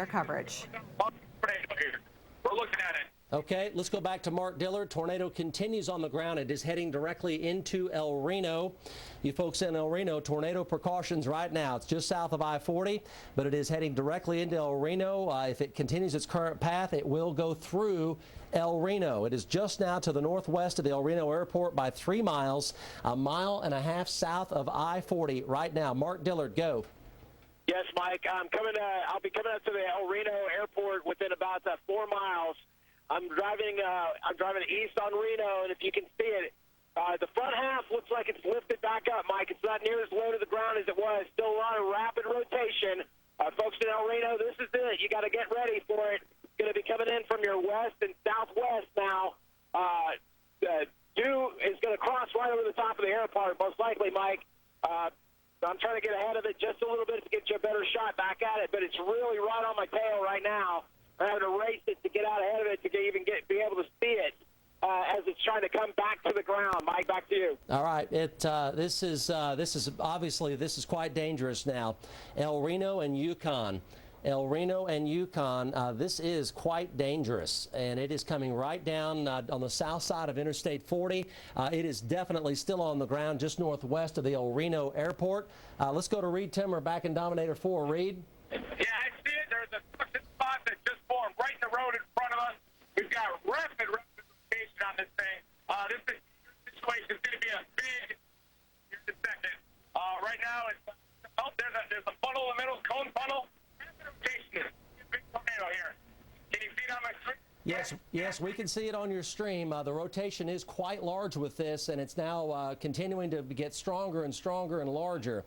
coverage. We're looking at it. Okay, let's go back to Mark Dillard. Tornado continues on the ground. It is heading directly into El Reno. You folks in El Reno, tornado precautions right now. It's just south of I-40, but it is heading directly into El Reno. If it continues its current path, it will go through El Reno. It is just now to the northwest of the El Reno airport by 3 miles, 1.5 miles south of I-40 right now. Mark Dillard, go. Yes, Mike. I'll be coming up to the El Reno airport within about 4 miles. I'm driving east on Reno, and if you can see it, the front half looks like it's lifted back up, Mike. It's not near as low to the ground as it was. Still a lot of rapid rotation. Folks in El Reno, this is it. You got to get ready for it. It's going to be coming in from your west and southwest now. Dew is going to cross right over the top of the airport, most likely, Mike. I'm trying to get ahead of it just a little bit to get you a better shot back at it, but it's really right on my tail right now. I'm having to race it to get out ahead of it to be able to see it as it's trying to come back to the ground. Mike, back to you. All right. This is obviously quite dangerous now. El Reno and Yukon. El Reno and Yukon, this is quite dangerous, and it is coming right down on the south side of Interstate 40. It is definitely still on the ground just northwest of the El Reno airport. Let's go to Reed Timmer back in Dominator 4. Reed? Yeah, I see it. There's a suction spot that just formed right in the road in front of us. We've got rapid rotation on this thing. This situation is going to be a big here's a second. Right now, there's a funnel in the middle, cone funnel. Rotation. Big tornado here. Can you see it on my screen? Yes, we can see it on your stream. The rotation is quite large with this, and it's now continuing to get stronger and stronger and larger.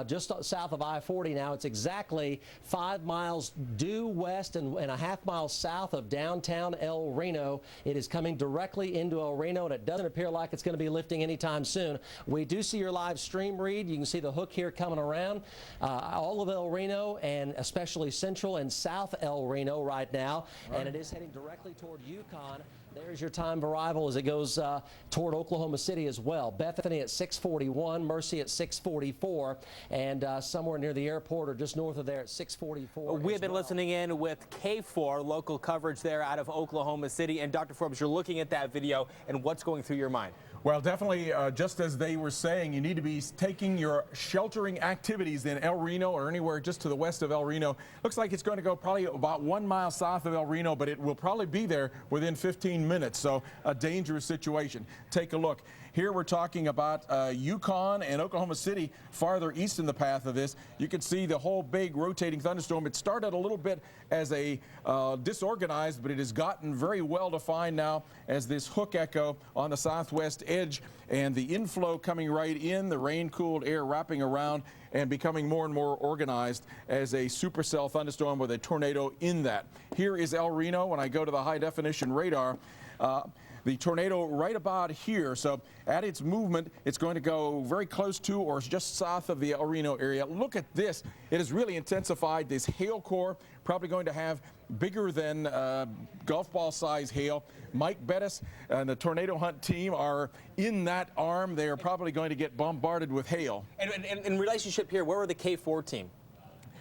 Just south of I-40 now, it's exactly 5 miles due west and 1/2 mile south of downtown El Reno. It is coming directly into El Reno, and it doesn't appear like it's going to be lifting anytime soon. We do see your live stream, Reed. You can see the hook here coming around all of El Reno, and especially central and south El Reno right now, and it is heading directly toward Yukon. There's your time of arrival as it goes toward Oklahoma City as well. Bethany at 6:41, Mercy at 6:44, and somewhere near the airport or just north of there at 6:44. We have been listening in with KFOR, local coverage there out of Oklahoma City. And Dr. Forbes, you're looking at that video, and what's going through your mind? Well, definitely, just as they were saying, you need to be taking your sheltering activities in El Reno or anywhere just to the west of El Reno. Looks like it's going to go probably about 1 mile south of El Reno, but it will probably be there within 15 minutes, so a dangerous situation. Take a look. Here we're talking about Yukon and Oklahoma City farther east in the path of this. You can see the whole big rotating thunderstorm. It started a little bit as a disorganized, but it has gotten very well defined now as this hook echo on the southwest edge, and the inflow coming right in, the rain-cooled air wrapping around and becoming more and more organized as a supercell thunderstorm with a tornado in that. Here is El Reno. When I go to the high-definition radar, the tornado right about here, so at its movement, it's going to go very close to or just south of the El Reno area. Look at this. It has really intensified. This hail core probably going to have bigger than golf ball size hail. Mike Bettis and the Tornado Hunt team are in that arm. They are probably going to get bombarded with hail. And in relationship here, where are the KFOR team?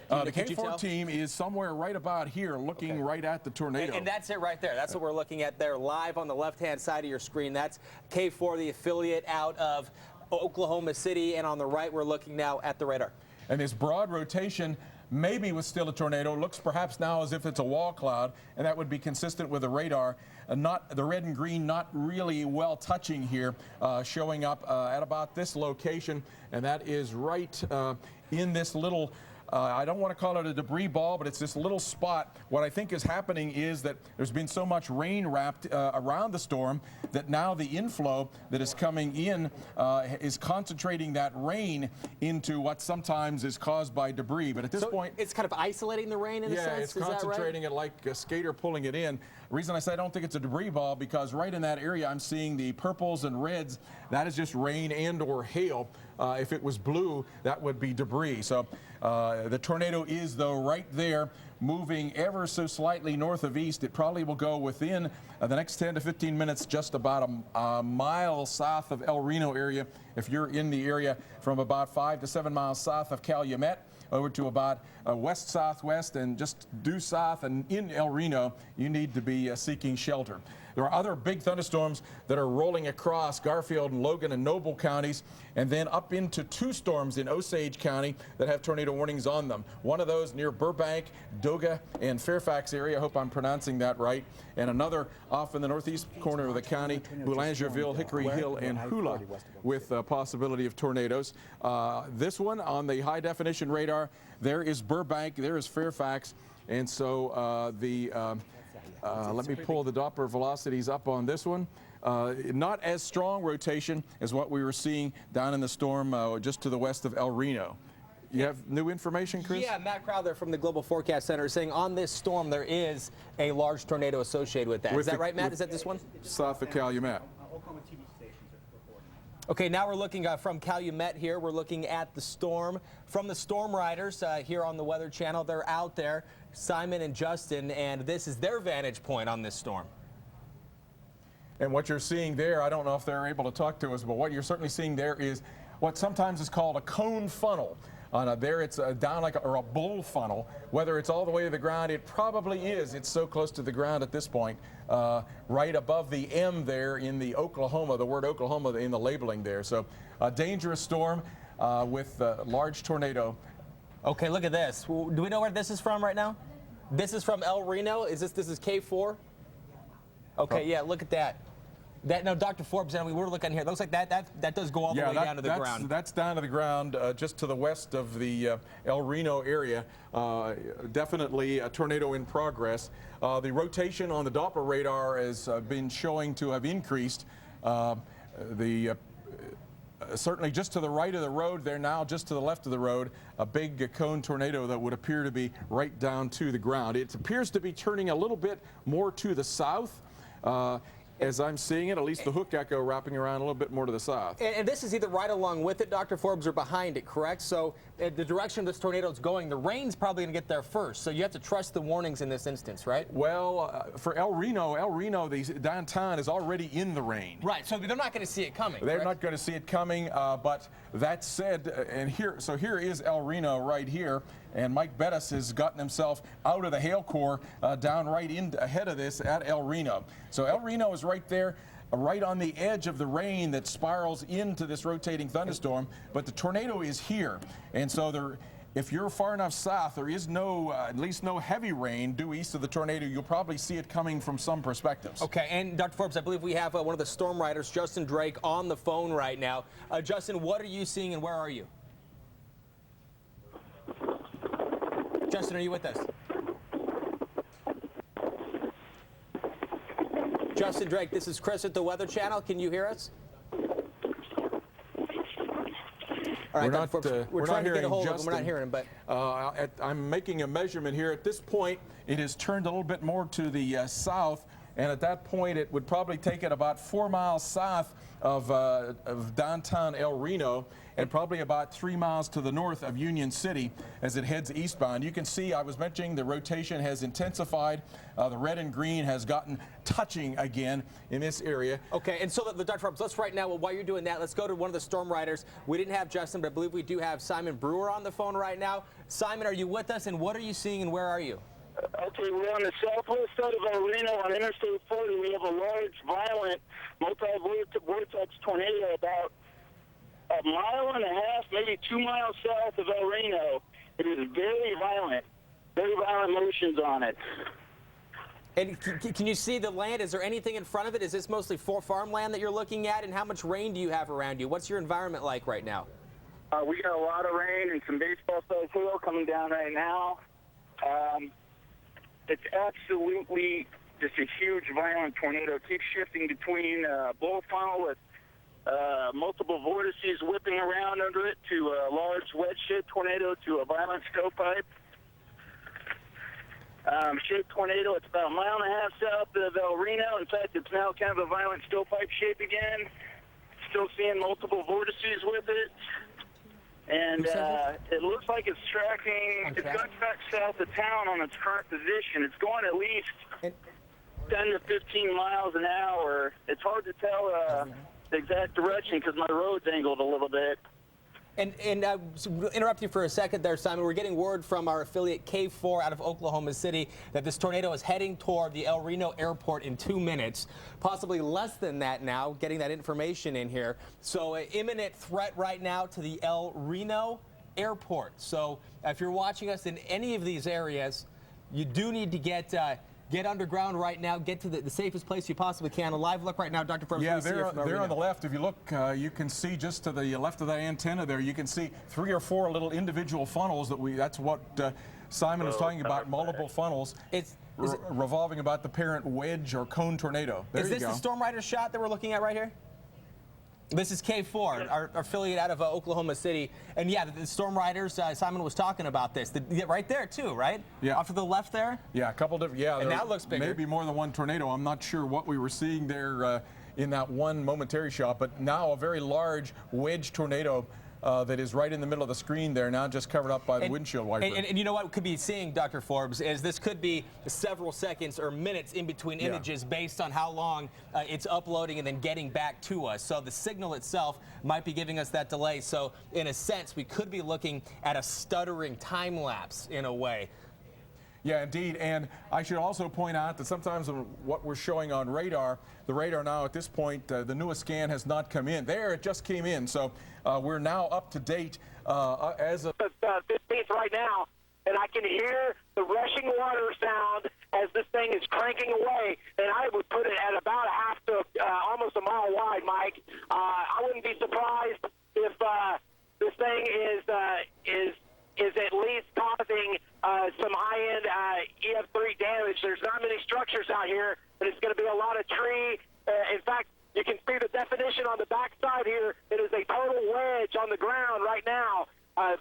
The KFOR team is somewhere right about here looking right at the tornado. And that's it right there. That's what we're looking at there live on the left-hand side of your screen. That's KFOR, the affiliate out of Oklahoma City. And on the right, we're looking now at the radar. And this broad rotation maybe was still a tornado. Looks perhaps now as if it's a wall cloud, and that would be consistent with the radar. Not the red and green, not really well touching here, showing up at about this location, and that is right in this little I don't want to call it a debris ball, but it's this little spot. What I think is happening is that there's been so much rain wrapped around the storm that now the inflow that is coming in is concentrating that rain into what sometimes is caused by debris. But at this point, it's kind of isolating the rain in a sense. Yeah, it's concentrating it like a skater pulling it in. The reason I say I don't think it's a debris ball, because right in that area I'm seeing the purples and reds. That is just rain and or hail. If it was blue, that would be debris. So the tornado is, though, right there, moving ever so slightly north of east. It probably will go within the next 10 to 15 minutes, just about a mile south of El Reno area. If you're in the area from about 5 to 7 miles south of Calumet, over to about west-southwest and just due south and in El Reno, you need to be seeking shelter. There are other big thunderstorms that are rolling across Garfield and Logan and Noble counties, and then up into 2 storms in Osage County that have tornado warnings on them. One of those near Burbank, Doga, and Fairfax area. I hope I'm pronouncing that right. And another off in the northeast corner of the county, Boulangerville, Hickory Hill, and Hula, with a possibility of tornadoes. This one on the high-definition radar, there is Burbank, there is Fairfax, and so let me pull the Doppler velocities up on this one. Not as strong rotation as what we were seeing down in the storm just to the west of El Reno. You have new information, Chris? Yeah, Matt Crowther from the Global Forecast Center is saying on this storm there is a large tornado associated with that. Is that right, Matt? Is that this one? South of Calumet. Oklahoma TV stations are reporting. Okay, now we're looking from Calumet here. We're looking at the storm from the Storm Riders here on the Weather Channel. They're out there, Simon and Justin, and this is their vantage point on this storm. And what you're seeing there, I don't know if they're able to talk to us, but what you're certainly seeing there is what sometimes is called a cone funnel. There it's down like a bull funnel. Whether it's all the way to the ground, it probably is. It's so close to the ground at this point, right above the M there in the Oklahoma, the word Oklahoma in the labeling there. So a dangerous storm with a large tornado. Okay, look at this. Do we know where this is from right now? This is from El Reno. This is K4? Okay, yeah, look at that. No, Dr. Forbes, we were looking here. It looks like that does go all the way down to the ground. That's down to the ground, just to the west of the El Reno area. Definitely a tornado in progress. The rotation on the Doppler radar has been showing to have increased. Certainly just to the right of the road there now, just to the left of the road, a big cone tornado that would appear to be right down to the ground. It appears to be turning a little bit more to the south. As I'm seeing it, at least the hook echo wrapping around a little bit more to the south. And this is either right along with it, Dr. Forbes, or behind it, correct? So the direction this tornado is going, the rain's probably going to get there first. So you have to trust the warnings in this instance, right? Well, for El Reno, the downtown is already in the rain. Right, so they're not going to see it coming. They're not going to see it coming, but that said, here is El Reno right here, and Mike Bettis has gotten himself out of the hail core down right in ahead of this at El Reno. So El Reno is right there, right on the edge of the rain that spirals into this rotating thunderstorm, but the tornado is here, and so if you're far enough south, there is at least no heavy rain due east of the tornado. You'll probably see it coming from some perspectives. Okay, and Dr. Forbes, I believe we have one of the storm riders, Justin Drake, on the phone right now. Justin, what are you seeing and where are you? Justin, are you with us? Justin Drake, this is Chris at the Weather Channel. Can you hear us? All right, we're trying to get a hold of him. We're not hearing him, but I'm making a measurement here. At this point, it has turned a little bit more to the south, and at that point, it would probably take it about 4 miles south of downtown El Reno, and probably about 3 miles to the north of Union City as it heads eastbound. You can see, I was mentioning, the rotation has intensified. The red and green has gotten touching again in this area. Okay, and so the Dr. Forbes, let's right now, while you're doing that, let's go to one of the storm riders. We didn't have Justin, but I believe we do have Simon Brewer on the phone right now. Simon, are you with us, and what are you seeing, and where are you? Okay, we're on the southwest side of El Reno on Interstate 40. We have a large, violent, multi-vortex tornado about a mile and a half, maybe 2 miles south of El Reno. It is very violent motions on it. And can you see the land? Is there anything in front of it? Is this mostly farmland that you're looking at? And how much rain do you have around you? What's your environment like right now? We got a lot of rain and some baseball-sized hail coming down right now. It's absolutely just a huge, violent tornado. It keeps shifting between bull funnel with multiple vortices whipping around under it to a large wedge-shaped tornado to a violent stovepipe. Shaped tornado, it's about a mile and a half south of El Reno. In fact, it's now kind of a violent stovepipe shape again. Still seeing multiple vortices with it. And it looks like it's tracking, it's going back south of town on its current position. It's going at least 10 to 15 miles an hour. It's hard to tell the exact direction because my road's angled a little bit. And interrupt you for a second there, Simon. We're getting word from our affiliate KFOR out of Oklahoma City that this tornado is heading toward the El Reno airport in 2 minutes, possibly less than that now, getting that information in here. So imminent threat right now to the El Reno airport. So if you're watching us in any of these areas, you do need to get underground right now, get to the safest place you possibly can. A live look right now, Dr. Forbes. Yeah, they're on the left. If you look, you can see just to the left of that antenna there, you can see 3 or 4 little individual funnels that's what Simon was talking about, multiple funnels. Revolving about the parent wedge or cone tornado. There you go. Is this the Storm Rider shot that we're looking at right here? This is KFOR, our affiliate out of Oklahoma City. And yeah, the Storm Riders, Simon was talking about this. Right there too, right? Yeah. Off to the left there? Yeah, a couple different, yeah. And that looks bigger. Maybe more than one tornado. I'm not sure what we were seeing there in that one momentary shot, but now a very large wedge tornado that is right in the middle of the screen there, now just covered up by the windshield wiper. And you know what we could be seeing, Dr. Forbes, is this could be several seconds or minutes in between images based on how long it's uploading and then getting back to us. So the signal itself might be giving us that delay. So in a sense, we could be looking at a stuttering time lapse in a way. Yeah, indeed. And I should also point out that sometimes what we're showing on radar, the radar now at this point, the newest scan has not come in. There, it just came in. So we're now up to date as of 15th right now, and I can hear the rushing water sound as this thing is cranking away, and I would put it at about a half to almost a mile wide, Mike. I wouldn't be surprised if this thing is at least causing some high-end EF3 damage. There's not many structures out here, but it's going to be a lot of tree. In fact, you can see the definition on the backside here. It is a total wedge on the ground right now.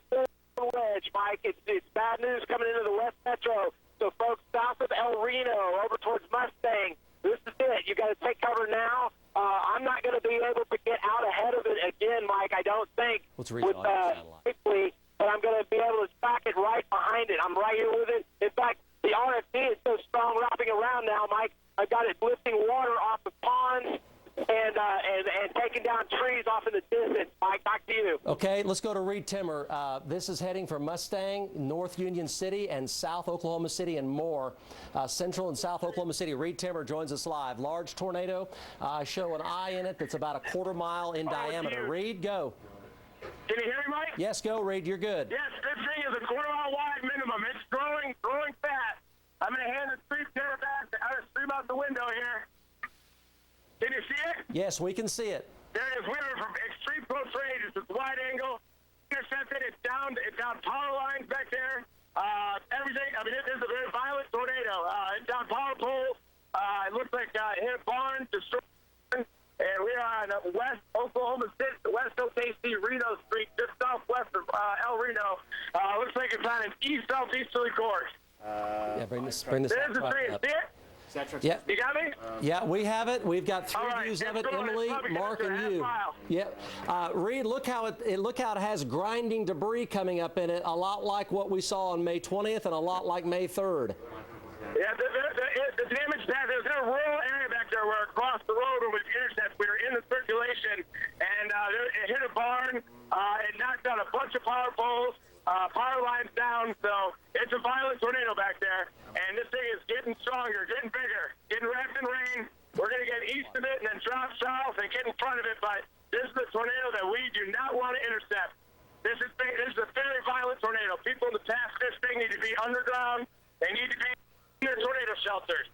Full wedge, Mike. It's bad news coming into the West Metro. So, folks, south of El Reno, over towards Mustang, this is it. You got to take cover now. I'm not going to be able to get out ahead of it again, Mike. I don't think. Let's read it on satellite. Quickly, but I'm going to be able to stack it right behind it. I'm right here with it. In fact, the RFD is so strong wrapping around now, Mike. I've got it lifting water off the ponds and taking down trees off in the distance. Mike, back to you. Okay, let's go to Reed Timmer. This is heading for Mustang, North Union City, and South Oklahoma City, and more. Central and South Oklahoma City. Reed Timmer joins us live. Large tornado. Show an eye in it that's about a quarter mile in diameter. Reed, go. Can you hear me, Mike? Yes, go, Reed. You're good. Yes, this thing is a quarter-mile wide minimum. It's growing fast. I'm going to hand the stream camera back. I stream out the window here. Can you see it? Yes, we can see it. There it is. We are from extreme close range. It's a wide angle. Intercepted. It's down power lines back there. Everything. I mean, it is a very violent tornado. It's down power poles. It looks like it hit a barn, destroyed. And we are on West Oklahoma City, West OKC, Reno Street, just southwest of El Reno. Looks like it's on an east-southeasterly course. Yeah, bring this There's the stream. up. See it? Yeah. You got me? Yeah, we have it. We've got 3 right, views of it's it. going. Emily, It's probably Mark, going and to you. half Yeah. Reed, look how it has grinding debris coming up in it, a lot like what we saw on May 20th and a lot like May 3rd. Yeah, the damage path, there's a rural area back there where across the road when we intercept, we were in the circulation, and it hit a barn, it knocked down a bunch of power poles, power lines down, so it's a violent tornado back there, and this thing is getting stronger, getting bigger, getting wrapped in rain. We're going to get east of it and then drop south and get in front of it, but this is a tornado that we do not want to intercept. This is a very violent tornado. People in the path of this thing need to be underground. They need to be in their tornado shelters.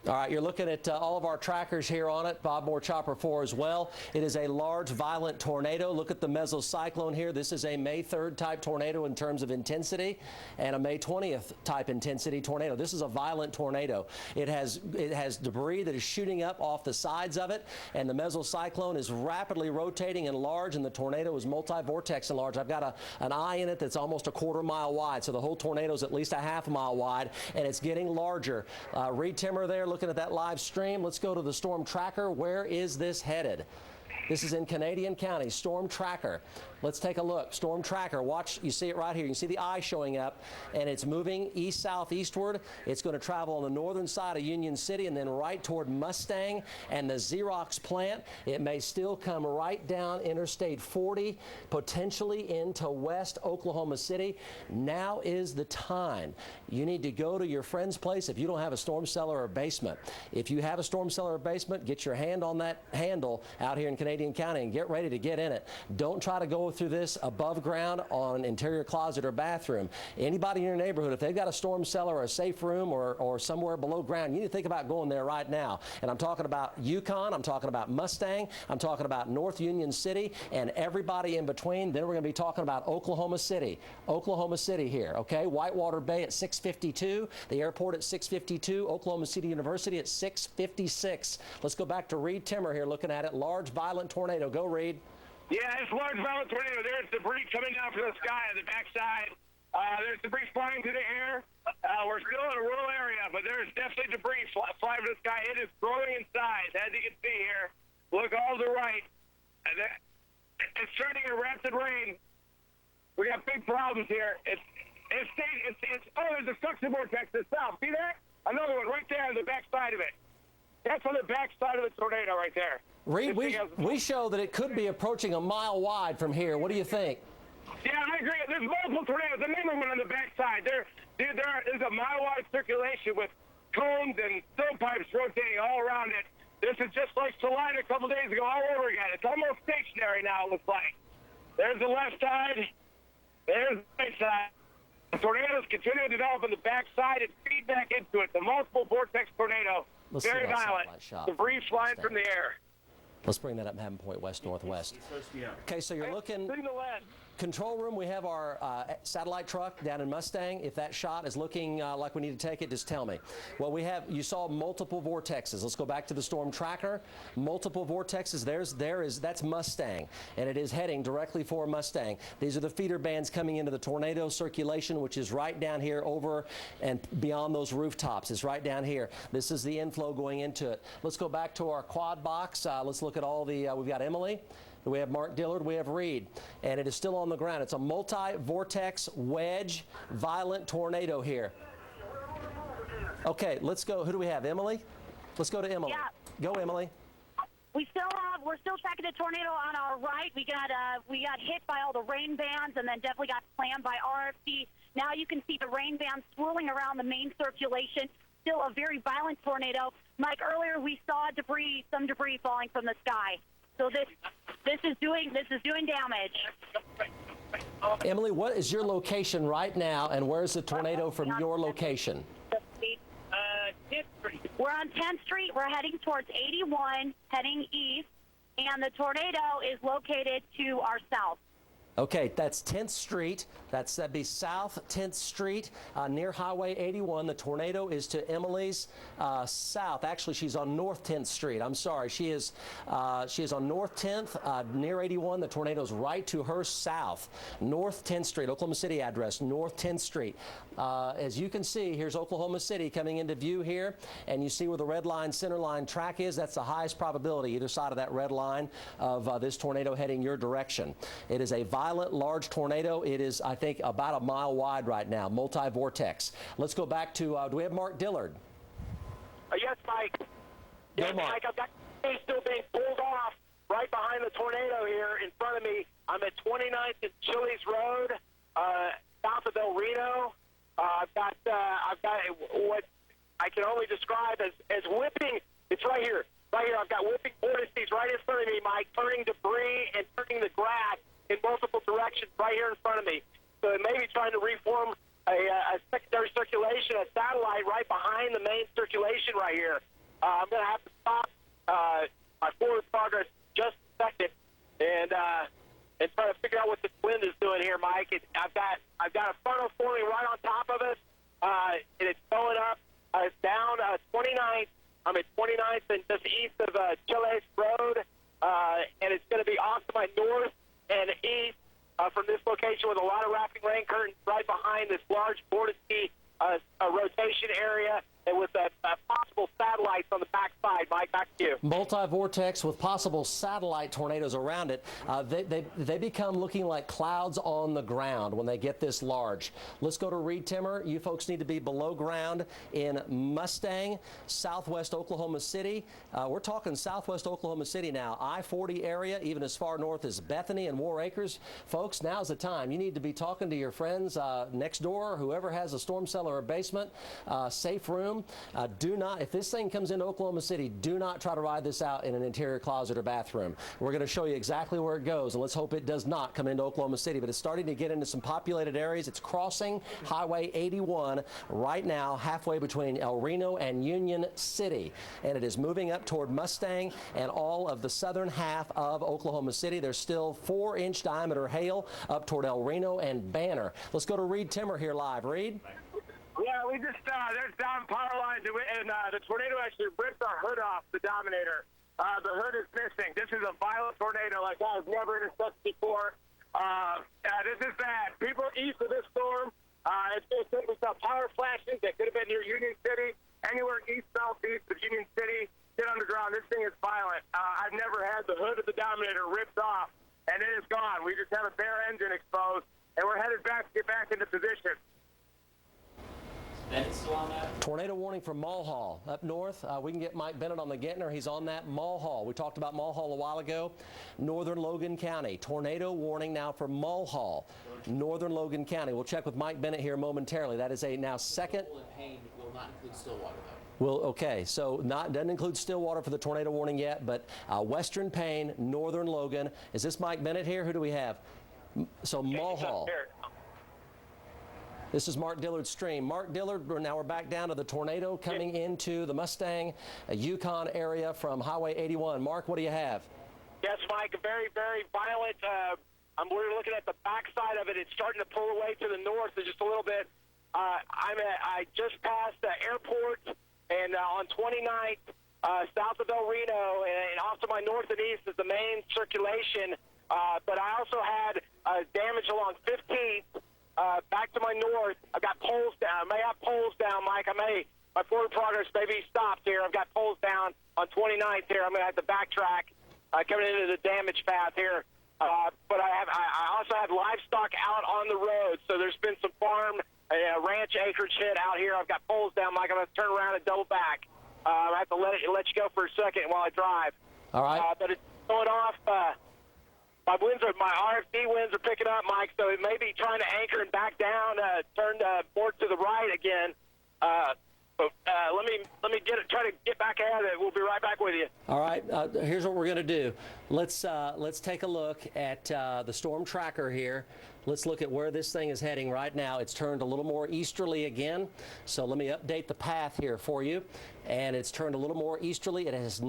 All right, you're looking at all of our trackers here on it. Bob Moore Chopper 4 as well. It is a large, violent tornado. Look at the mesocyclone here. This is a May 3rd type tornado in terms of intensity, and a May 20th type intensity tornado. This is a violent tornado. It has debris that is shooting up off the sides of it, and the mesocyclone is rapidly rotating and large, and the tornado is multi-vortex and large. I've got an eye in it that's almost a quarter mile wide, so the whole tornado is at least a half mile wide, and it's getting larger. Reed Timmer there, looking at that live stream. Let's go to the storm tracker. Where is this headed? This is in Canadian County. Storm tracker. Let's take a look. Storm tracker, watch, you see it right here. You can see the eye showing up, and it's moving east-southeastward. It's going to travel on the northern side of Union City and then right toward Mustang and the Xerox plant. It may still come right down Interstate 40, potentially into West Oklahoma City. Now is the time. You need to go to your friend's place if you don't have a storm cellar or basement. If you have a storm cellar or basement, get your hand on that handle out here in Canadian County and get ready to get in it. Don't try to go through this above ground on an interior closet or bathroom. Anybody in your neighborhood, if they've got a storm cellar or a safe room or somewhere below ground, you need to think about going there right now. And I'm talking about Yukon, I'm talking about Mustang, I'm talking about North Union City, and everybody in between. Then we're going to be talking about Oklahoma City here, okay? Whitewater Bay at 6:52, the airport at 6:52, Oklahoma City University at 6:56. Let's go back to Reed Timmer here looking at it. Large violent tornado. Go, Reed. Yeah, it's large violent tornado. There's debris coming down from the sky on the backside. There's debris flying through the air. We're still in a rural area, but there's definitely debris flying from the sky. It is growing in size, as you can see here. Look all to the right. And it's turning in rapid rain. We got big problems here. Oh, there's a suction vortex to the south. See that? Another one right there on the backside of it. That's on the backside of the tornado right there. Reed, we show that it could be approaching a mile wide from here. What do you think? Yeah, I agree. There's multiple tornadoes. Another one on the backside. There is a mile-wide circulation with cones and stovepipes rotating all around it. This is just like Salina a couple days ago all over again. It's almost stationary now, it looks like. There's the left side. There's the right side. The tornadoes continue to develop on the backside and feed back into it. The multiple vortex tornado. Very violent. Debris flying from the air. Let's bring that up and have them point west-northwest. Okay, so you're looking. Control room, we have our satellite truck down in Mustang. If that shot is looking like we need to take it, just tell me. Well, you saw multiple vortexes. Let's go back to the storm tracker. Multiple vortexes. That's Mustang, and it is heading directly for Mustang. These are the feeder bands coming into the tornado circulation, which is right down here over and beyond those rooftops. It's right down here. This is the inflow going into it. Let's go back to our quad box. Let's look at all the, we've got Emily. We have Mark Dillard, we have Reed, and it is still on the ground. It's a multi-vortex wedge violent tornado here. Okay, let's go. Who do we have? Emily? Let's go to Emily. Yeah. Go, Emily. We're still tracking the tornado on our right. We got hit by all the rain bands and then definitely got slammed by RFD. Now you can see the rain bands swirling around the main circulation. Still a very violent tornado. Mike, earlier we saw some debris falling from the sky. So this is doing damage. Emily, what is your location right now, and where's the tornado from your location? 10th Street. We're on 10th Street. We're heading towards 81, heading east, and the tornado is located to our south. Okay, that's 10th Street. That'd be South 10th Street near Highway 81. The tornado is to Emily's south. Actually, she's on North 10th Street. I'm sorry. She is on North 10th near 81. The tornado's right to her south. North 10th Street, Oklahoma City address, North 10th Street. As you can see, here's Oklahoma City coming into view here, and you see where the red line, center line track is. That's the highest probability, either side of that red line, of this tornado heading your direction. It is a violent, large tornado. It is, I think, about a mile wide right now, multi-vortex. Let's go back to, do we have Mark Dillard? Yes, Mike. Go, Mark. Mike, I've got still being pulled off right behind the tornado here in front of me. I'm at 29th and Chili's Road, south of Reno. I've got what I can only describe as whipping. It's right here. Right here, I've got whipping vortices right in front of me, Mike, turning debris and turning the grass in multiple directions right here in front of me. So it may be trying to reform a secondary circulation, a satellite right behind the main circulation right here. I'm going to have to stop my forward progress just a second and try to figure out what this wind is doing here, Mike. I've got a frontal forming right on top of us, and it's going up. It's down 29th. I'm at 29th and just east of Chili's Road, and it's going to be off to my north and east from this location with a lot of wrapping rain curtains right behind this large vortex rotation area and with possible satellites on the backside, Mike. Back to you. Multi-vortex with possible satellite tornadoes around it. They become looking like clouds on the ground when they get this large. Let's go to Reed Timmer. You folks need to be below ground in Mustang, southwest Oklahoma City. We're talking southwest Oklahoma City now. I-40 area, even as far north as Bethany and War Acres. Folks, now's the time. You need to be talking to your friends next door, whoever has a storm cellar or basement, safe room. Do not, if this thing comes into Oklahoma City, do not try to ride this out in an interior closet or bathroom. We're going to show you exactly where it goes, and let's hope it does not come into Oklahoma City. But it's starting to get into some populated areas. It's crossing Highway 81 right now, halfway between El Reno and Union City. And it is moving up toward Mustang and all of the southern half of Oklahoma City. There's still 4-inch diameter hail up toward El Reno and Banner. Let's go to Reed Timmer here live. Reed? Yeah, we just, there's down power lines, and the tornado actually ripped our hood off, the Dominator. The hood is missing. This is a violent tornado like I've never intersected before. This is bad. People east of this storm, we saw power flashes that could have been near Union City, anywhere east, southeast of Union City. Get underground. This thing is violent. I've never had the hood of the Dominator ripped off, and it is gone. We just have a bare engine exposed, and we're headed back to get back into position. Still on that? Tornado warning for Mulhall up north. We can get Mike Bennett on the Gentner. He's on that. Mulhall. We talked about Mulhall a while ago. Northern Logan County. Tornado warning now for Mulhall. Northern Logan County. We'll check with Mike Bennett here momentarily. That is a now second. Pain will not include Stillwater, though. Well, okay, so doesn't include Stillwater for the tornado warning yet, but Western Payne, Northern Logan. Is this Mike Bennett here? Who do we have? So Mulhall. This is Mark Dillard's stream. Mark Dillard, now we're back down to the tornado coming into the Mustang, Yukon area from Highway 81. Mark, what do you have? Yes, Mike, very, very violent. We're looking at the backside of it. It's starting to pull away to the north just a little bit. I just passed the airport and on 29th, south of El Reno, and off to my north and east is the main circulation. But I also had damage along 15th. Back to my north, I've got poles down. I may have poles down, Mike. My forward progress may be stopped here. I've got poles down on 29th here. I'm going to have to backtrack coming into the damage path here. But I also have livestock out on the road, so there's been some farm, ranch acreage hit out here. I've got poles down, Mike. I'm going to turn around and double back. I have to let you go for a second while I drive. All right. But it's going off. My RFD winds are picking up, Mike, so it may be trying to anchor and back down, turn more to the right again. But let me try to get back ahead of it. We'll be right back with you. All right. Here's what we're going to do. Let's take a look at the storm tracker here. Let's look at where this thing is heading right now. It's turned a little more easterly again. So let me update the path here for you. And it's turned a little more easterly. It has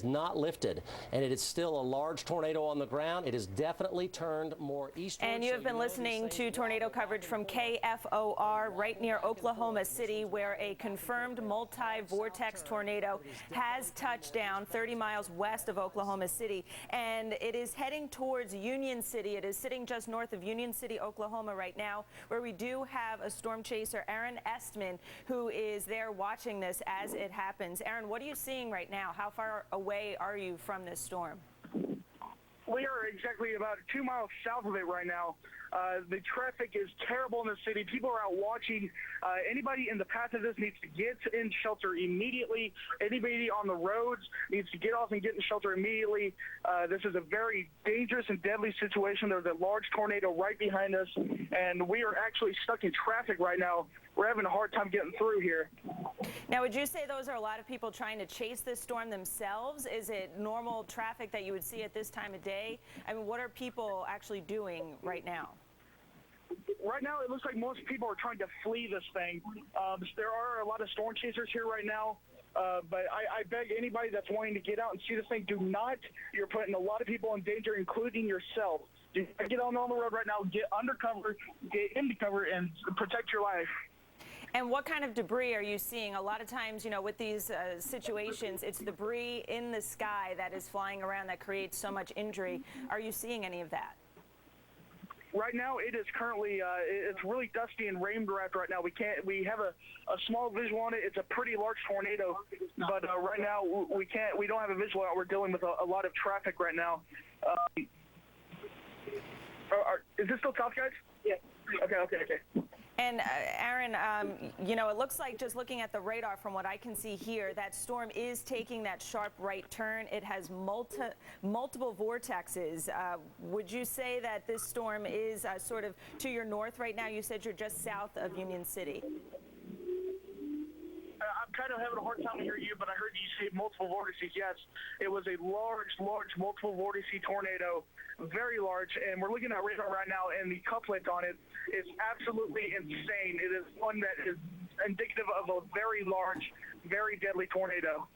not lifted, and it is still a large tornado on the ground. It has definitely turned more easterly. And you have been listening to tornado coverage from KFOR right near Oklahoma City, where a confirmed multi-vortex tornado has touched down 30 miles west of Oklahoma City, and it is heading towards Union City. It is sitting just north of Union City, Oklahoma right now, where we do have a storm chaser, Aaron Estman, who is there watching this as it happens. Aaron, what are you seeing right now? How far away are you from this storm? We are exactly about 2 miles south of it right now. The traffic is terrible in the city. People are out watching. Anybody in the path of this needs to get in shelter immediately. Anybody on the roads needs to get off and get in shelter immediately. This is a very dangerous and deadly situation. There's a large tornado right behind us, and we are actually stuck in traffic right now. We're having a hard time getting through here. Now, would you say those are a lot of people trying to chase this storm themselves? Is it normal traffic that you would see at this time of day? I mean, what are people actually doing right now? Right now, it looks like most people are trying to flee this thing. There are a lot of storm chasers here right now, but I beg anybody that's wanting to get out and see this thing, do not. You're putting a lot of people in danger, including yourself. Do not get on the road right now. Get under cover, get into cover, and protect your life. And what kind of debris are you seeing? A lot of times, you know, with these situations, it's debris in the sky that is flying around that creates so much injury. Are you seeing any of that? Right now, it is currently it's really dusty and rain-wrapped right now. We have a small visual on it. It's a pretty large tornado, but right now we don't have a visual out. We're dealing with a lot of traffic right now. Is this still tough, guys? Yeah. Okay. And Aaron, you know, it looks like, just looking at the radar from what I can see here, that storm is taking that sharp right turn. It has multiple vortexes. Would you say that this storm is sort of to your north right now? You said you're just south of Union City. I'm kind of having a hard time hearing you, but I heard you say multiple vortices. Yes, it was a large multiple vortice tornado, very large, and we're looking at radar right now, and the couplet on it is absolutely insane. It is one that is indicative of a very large, very deadly tornado.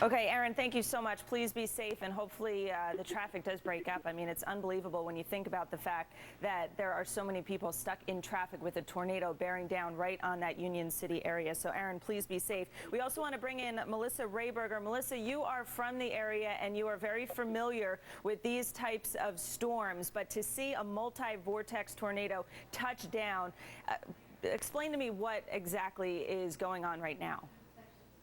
Okay, Aaron, thank you so much. Please be safe, and hopefully the traffic does break up. I mean, it's unbelievable when you think about the fact that there are so many people stuck in traffic with a tornado bearing down right on that Union City area. So, Aaron, please be safe. We also want to bring in Melissa Rayberger. Melissa, you are from the area, and you are very familiar with these types of storms. But to see a multi-vortex tornado touch down, explain to me what exactly is going on right now.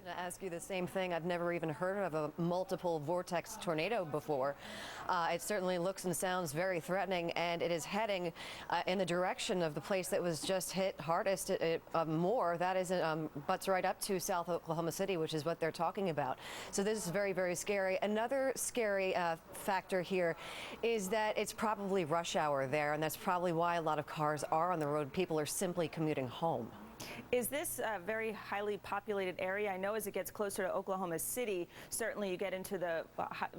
To ask you the same thing. I've never even heard of a multiple vortex tornado before. It certainly looks and sounds very threatening, and it is heading in the direction of the place that was just hit hardest more. That is butts right up to South Oklahoma City, which is what they're talking about. So this is very, very scary. Another scary factor here is that it's probably rush hour there, and that's probably why a lot of cars are on the road. People are simply commuting home. Is this a very highly populated area? I know as it gets closer to Oklahoma City, certainly you get into the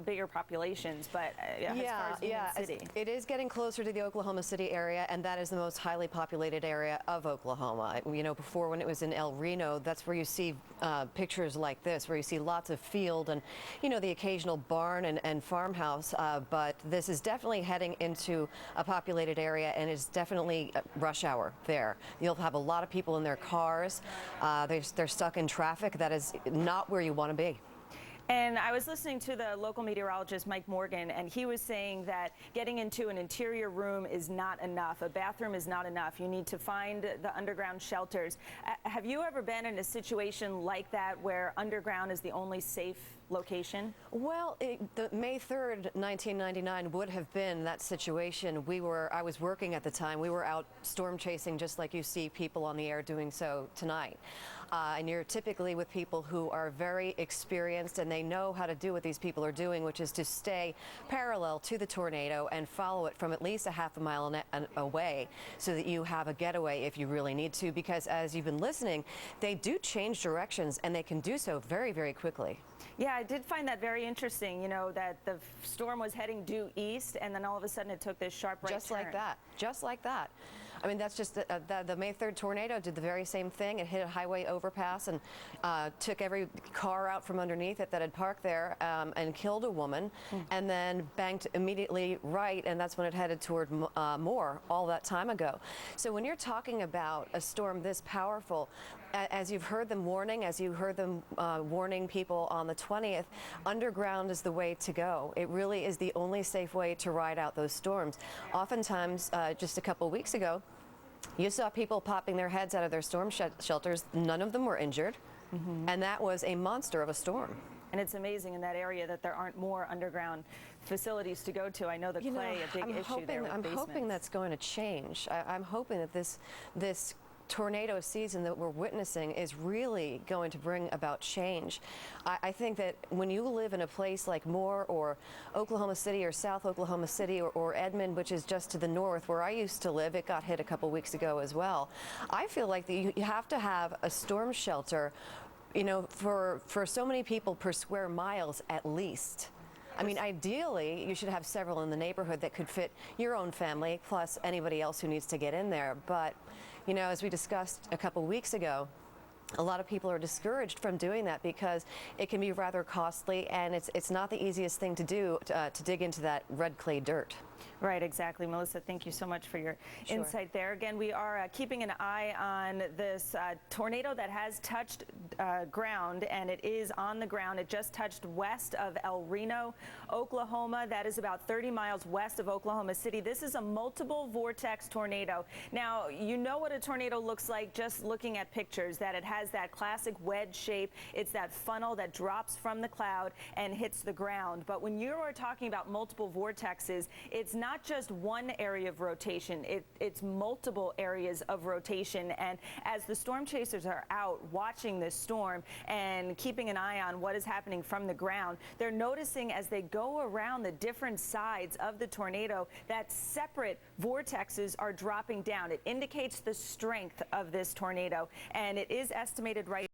bigger populations, but as far as Union City. It is getting closer to the Oklahoma City area, and that is the most highly populated area of Oklahoma. You know, before, when it was in El Reno, that's where you see pictures like this, where you see lots of field and, you know, the occasional barn and farmhouse, but this is definitely heading into a populated area, and it's definitely rush hour there. You'll have a lot of people in their cars. They're stuck in traffic. That is not where you want to be. And I was listening to the local meteorologist, Mike Morgan, and he was saying that getting into an interior room is not enough. A bathroom is not enough. You need to find the underground shelters. Have you ever been in a situation like that where underground is the only safe location? Well, the May 3rd, 1999 would have been that situation. I was working at the time. We were out storm chasing, just like you see people on the air doing so tonight. And you're typically with people who are very experienced, and they know how to do what these people are doing, which is to stay parallel to the tornado and follow it from at least a half a mile away, so that you have a getaway if you really need to, because as you've been listening, they do change directions, and they can do so very, very quickly. Yeah, I did find that very interesting, you know, that the storm was heading due east, and then all of a sudden it took this sharp right turn. Just like that. Just like that. I mean, that's just the May 3rd tornado did the very same thing. It hit a highway overpass and took every car out from underneath it that had parked there and killed a woman, and then banked immediately right, and that's when it headed toward Moore all that time ago. So when you're talking about a storm this powerful, as you've heard them warning, as you heard them warning people on the 20th, underground is the way to go. It really is the only safe way to ride out those storms. Oftentimes, just a couple weeks ago, you saw people popping their heads out of their storm shelters. None of them were injured, and that was a monster of a storm. And it's amazing in that area that there aren't more underground facilities to go to. I know that clay, a big issue there with basements. I'm hoping that's going to change. I'm hoping that this tornado season that we're witnessing is really going to bring about change. I think that when you live in a place like Moore or Oklahoma City or South Oklahoma City or Edmond, which is just to the north where I used to live, it got hit a couple weeks ago as well. I feel like that you have to have a storm shelter, you know, for so many people per square miles at least. I mean, ideally, you should have several in the neighborhood that could fit your own family, plus anybody else who needs to get in there. But, you know, as we discussed a couple weeks ago, a lot of people are discouraged from doing that because it can be rather costly, and it's not the easiest thing to do to dig into that red clay dirt. Right, exactly. Melissa, thank you so much for your insight there. Again, we are keeping an eye on this tornado that has touched ground, and it is on the ground. It just touched west of El Reno, Oklahoma. That is about 30 miles west of Oklahoma City. This is a multiple vortex tornado. Now, you know what a tornado looks like just looking at pictures, that it has that classic wedge shape. It's that funnel that drops from the cloud and hits the ground. But when you are talking about multiple vortexes, it's not just one area of rotation, it's multiple areas of rotation. And as the storm chasers are out watching this storm and keeping an eye on what is happening from the ground, they're noticing as they go around the different sides of the tornado that separate vortexes are dropping down. It indicates the strength of this tornado, and it is estimated right